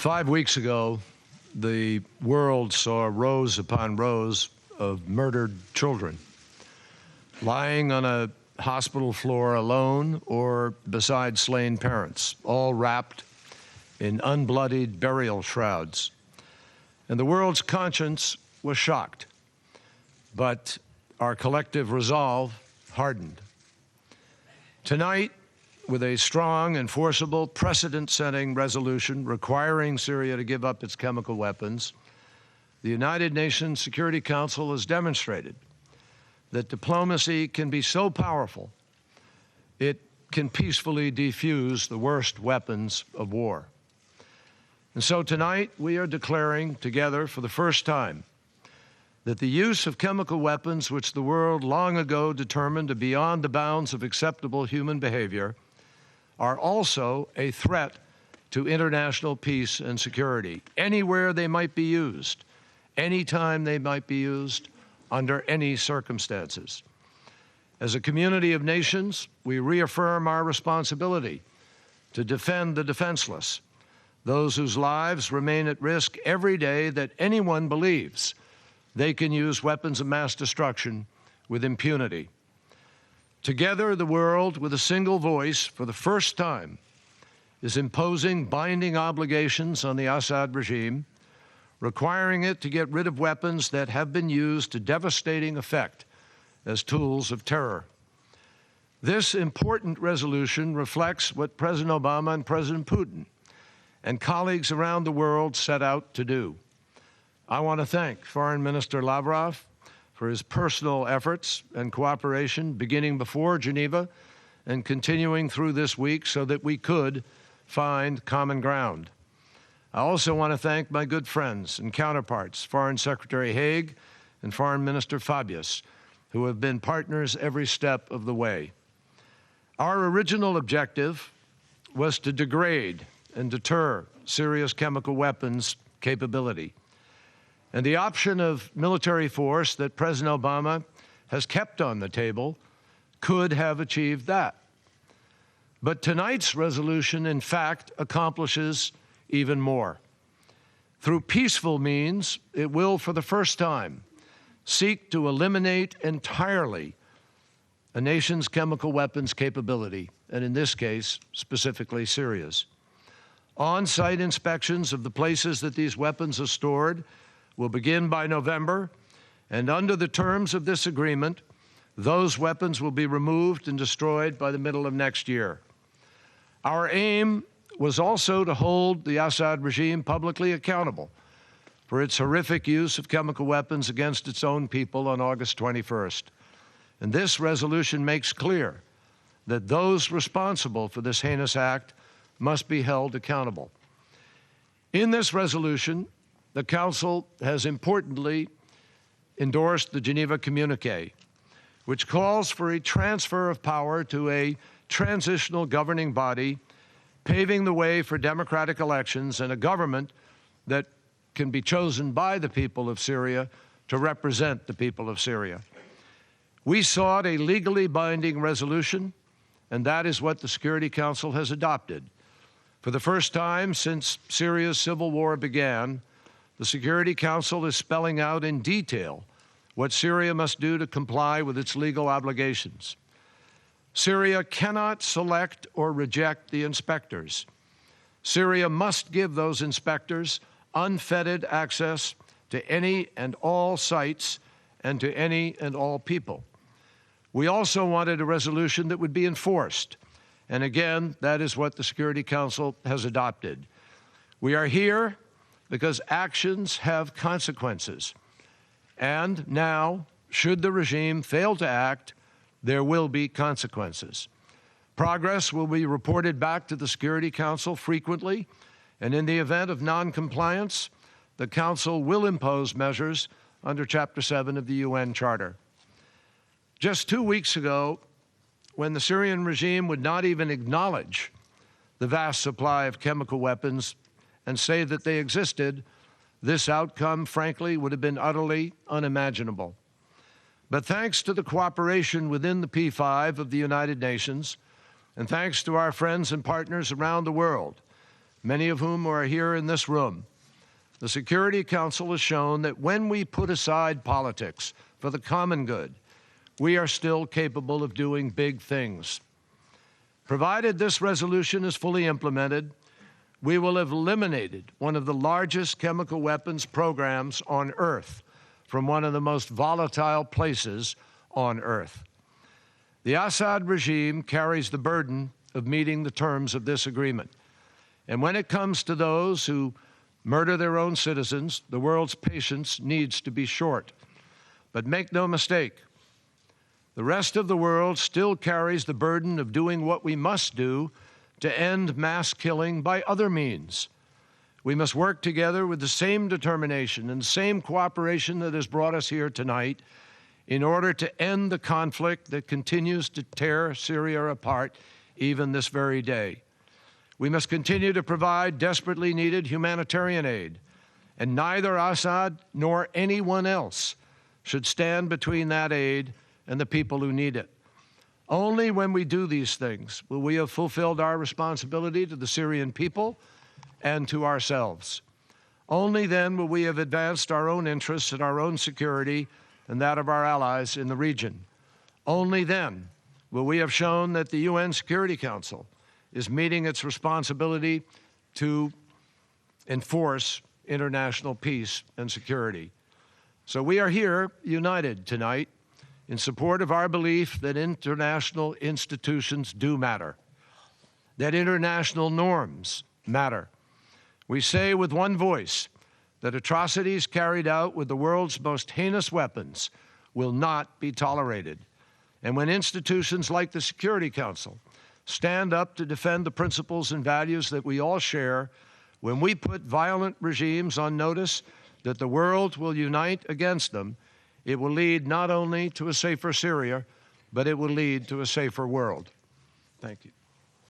5 weeks ago, the world saw rows upon rows of murdered children lying on a hospital floor alone or beside slain parents, all wrapped in unbloodied burial shrouds. And the world's conscience was shocked, but our collective resolve hardened. Tonight, with a strong, enforceable, precedent-setting resolution requiring Syria to give up its chemical weapons, the United Nations Security Council has demonstrated that diplomacy can be so powerful it can peacefully defuse the worst weapons of war. And so tonight we are declaring together for the first time that the use of chemical weapons, which the world long ago determined are beyond the bounds of acceptable human behavior, are also a threat to international peace and security, anywhere they might be used, anytime they might be used, under any circumstances. As a community of nations, we reaffirm our responsibility to defend the defenseless, those whose lives remain at risk every day that anyone believes they can use weapons of mass destruction with impunity. Together, the world, with a single voice, for the first time, is imposing binding obligations on the Assad regime, requiring it to get rid of weapons that have been used to devastating effect as tools of terror. This important resolution reflects what President Obama and President Putin and colleagues around the world set out to do. I want to thank Foreign Minister Lavrov for his personal efforts and cooperation beginning before Geneva and continuing through this week so that we could find common ground. I also want to thank my good friends and counterparts, Foreign Secretary Haig and Foreign Minister Fabius, who have been partners every step of the way. Our original objective was to degrade and deter Syria's chemical weapons capability. And the option of military force that President Obama has kept on the table could have achieved that. But tonight's resolution, in fact, accomplishes even more. Through peaceful means, it will, for the first time, seek to eliminate entirely a nation's chemical weapons capability, and in this case, specifically Syria's. On-site inspections of the places that these weapons are stored will begin by November, and under the terms of this agreement, those weapons will be removed and destroyed by the middle of next year. Our aim was also to hold the Assad regime publicly accountable for its horrific use of chemical weapons against its own people on August 21st. And this resolution makes clear that those responsible for this heinous act must be held accountable. In this resolution, the Council has importantly endorsed the Geneva Communiqué, which calls for a transfer of power to a transitional governing body, paving the way for democratic elections and a government that can be chosen by the people of Syria to represent the people of Syria. We sought a legally binding resolution, and that is what the Security Council has adopted. For the first time since Syria's civil war began, the Security Council is spelling out in detail what Syria must do to comply with its legal obligations. Syria cannot select or reject the inspectors. Syria must give those inspectors unfettered access to any and all sites and to any and all people. We also wanted a resolution that would be enforced, and again, that is what the Security Council has adopted. We are here because actions have consequences. And now, should the regime fail to act, there will be consequences. Progress will be reported back to the Security Council frequently, and in the event of noncompliance, the Council will impose measures under Chapter 7 of the UN Charter. Just 2 weeks ago, when the Syrian regime would not even acknowledge the vast supply of chemical weapons and say that they existed, this outcome, frankly, would have been utterly unimaginable. But thanks to the cooperation within the P5 of the United Nations, and thanks to our friends and partners around the world, many of whom are here in this room. The Security Council has shown that when we put aside politics for the common good, we are still capable of doing big things. Provided this resolution is fully implemented, we will have eliminated one of the largest chemical weapons programs on Earth from one of the most volatile places on Earth. The Assad regime carries the burden of meeting the terms of this agreement. And when it comes to those who murder their own citizens, the world's patience needs to be short. But make no mistake, the rest of the world still carries the burden of doing what we must do to end mass killing by other means. We must work together with the same determination and same cooperation that has brought us here tonight in order to end the conflict that continues to tear Syria apart even this very day. We must continue to provide desperately needed humanitarian aid, and neither Assad nor anyone else should stand between that aid and the people who need it. Only when we do these things will we have fulfilled our responsibility to the Syrian people and to ourselves. Only then will we have advanced our own interests and our own security and that of our allies in the region. Only then will we have shown that the UN Security Council is meeting its responsibility to enforce international peace and security. So we are here united tonight in support of our belief that international institutions do matter, that international norms matter. We say with one voice that atrocities carried out with the world's most heinous weapons will not be tolerated. And when institutions like the Security Council stand up to defend the principles and values that we all share, when we put violent regimes on notice that the world will unite against them, it will lead not only to a safer Syria, but it will lead to a safer world. Thank you.